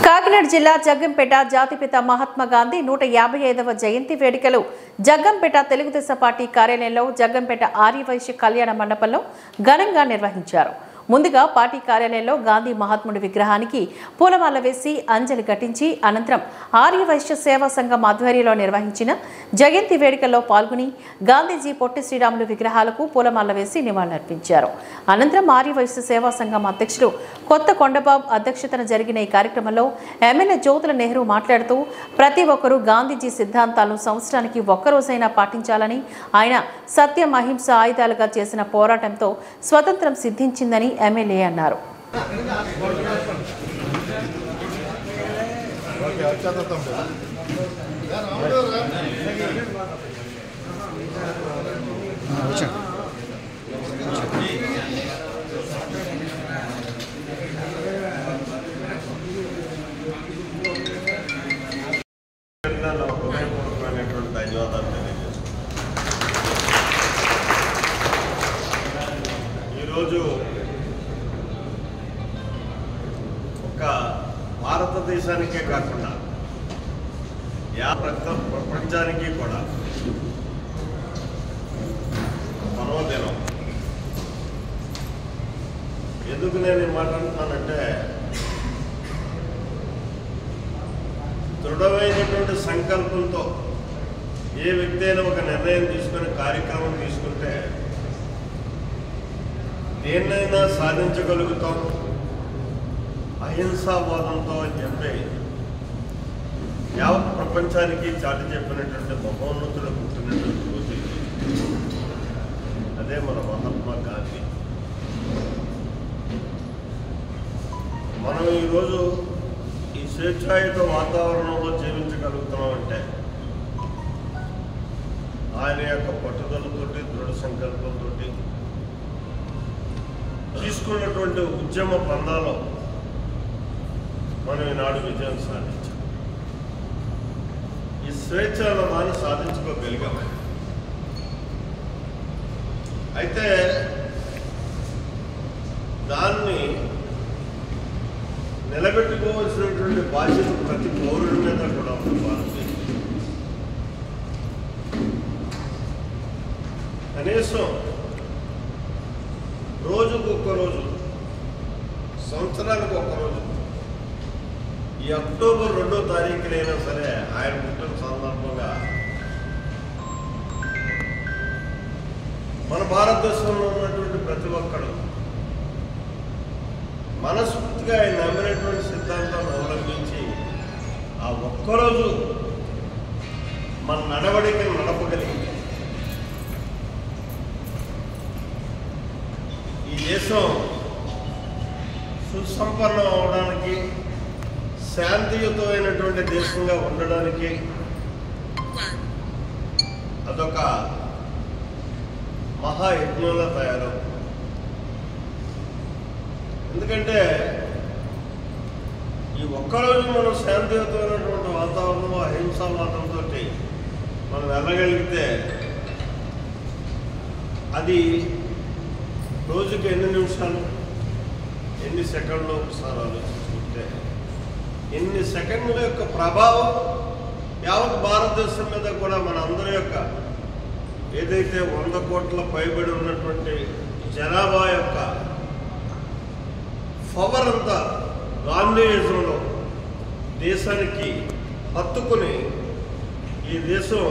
కాకినాడ జిల్లా జగ్గంపేట జాతిపిత మహాత్మా గాంధీ 155వ జయంతి వేడుకలు జగ్గంపేట తెలుగుదేశం పార్టీ కార్యాలయంలో జగ్గంపేట ఆర్యవైశ్య కళ్యాణ మండపంలో ఘనంగా నిర్వహించారు. ముందుగా పార్టీ కార్యాలయంలో గాంధీ మహాత్ముడి విగ్రహానికి పూలమాల వేసి అంజలి ఘటించి అనంతరం ఆర్యవైశ్య సేవా సంఘం ఆధ్వర్యంలో నిర్వహించిన జయంతి వేడుకల్లో పాల్గొని గాంధీజీ పొట్టి శ్రీరాములు విగ్రహాలకు పూలమాల వేసి నివాళులర్పించారు. అనంతరం ఆర్యవైశ్య సేవా సంఘం అధ్యక్షుడు కొత్త కొండబాబు అధ్యక్షతన జరిగిన ఈ కార్యక్రమంలో ఎమ్మెల్యే జ్యోతుల నెహ్రూ మాట్లాడుతూ ప్రతి ఒక్కరూ గాంధీజీ సిద్ధాంతాలను సంవత్సరానికి ఒక్కరోజైనా పాటించాలని, ఆయన సత్యం అహింస ఆయుధాలుగా చేసిన పోరాటంతో స్వతంత్రం సిద్ధించిందని ఎమ్మెల్యే అన్నారు. ఈరోజు భారతదేశానికే కాకుండా ప్రపంచానికి కూడా పర్వదినం. ఎందుకు నేను ఈ మాట అంటున్నానంటే, దృఢమైనటువంటి సంకల్పంతో ఏ వ్యక్తి అయినా ఒక నిర్ణయం తీసుకుని కార్యక్రమం తీసుకుంటే దేన్నైనా సాధించగలుగుతాం అహింసావాదంతో అని చెప్పి యావత్ ప్రపంచానికి చాటి చెప్పినటువంటి మహోన్నతుడు పుట్టినటువంటి రోజు. అదే మన మహాత్మా గాంధీ. మనం ఈరోజు ఈ స్వేచ్ఛాయుత వాతావరణంలో జీవించగలుగుతున్నామంటే ఆయన యొక్క పట్టుదలతోటి, దృఢ సంకల్పంతో తీసుకున్నటువంటి ఉద్యమ పందాలో మనం ఈనాడు విజయం సాధించాం. ఈ స్వేచ్ఛలో దాన్ని సాధించుకోగలిగాం. అయితే దాన్ని నిలబెట్టుకోవాల్సినటువంటి బాధ్యత ప్రతి పౌరుడి మీద కూడా ఉంది. భారతదేశం కనీసం రోజుకు ఒక్కరోజు, సంవత్సరానికి ఒక్కరోజు, ఈ అక్టోబర్ 2వ తారీఖునైనా సరే ఆయన పుట్టిన సందర్భంగా మన భారతదేశంలో ఉన్నటువంటి ప్రతి ఒక్కరు మనస్ఫూర్తిగా ఆయన నమ్మినటువంటి సిద్ధాంతాన్ని అవలంబించి ఆ ఒక్కరోజు మన నడవడికను నడపగలిగింది. ఈ దేశం సుసంపన్నం అవడానికి, శాంతియుతమైనటువంటి దేశంగా ఉండడానికి అదొక మహాయజ్ఞంలో తయారవుతుంది. ఎందుకంటే ఈ ఒక్కరోజు మనం శాంతియుతమైనటువంటి వాతావరణంలో అహింసావాదంతో మనం వెళ్ళగలిగితే అది రోజుకి ఎన్ని నిమిషాలు, ఎన్ని సెకండ్లు ఒకసారి ఆలోచించుకుంటే ఎన్ని సెకండ్ల యొక్క ప్రభావం యావత్ భారతదేశం మీద కూడా మన అందరి యొక్క ఏదైతే 100 కోట్ల పైబడి ఉన్నటువంటి జనాభా యొక్క పవర్ అంతా గాంధీయిజంలో దేశానికి హత్తుకుని ఈ దేశం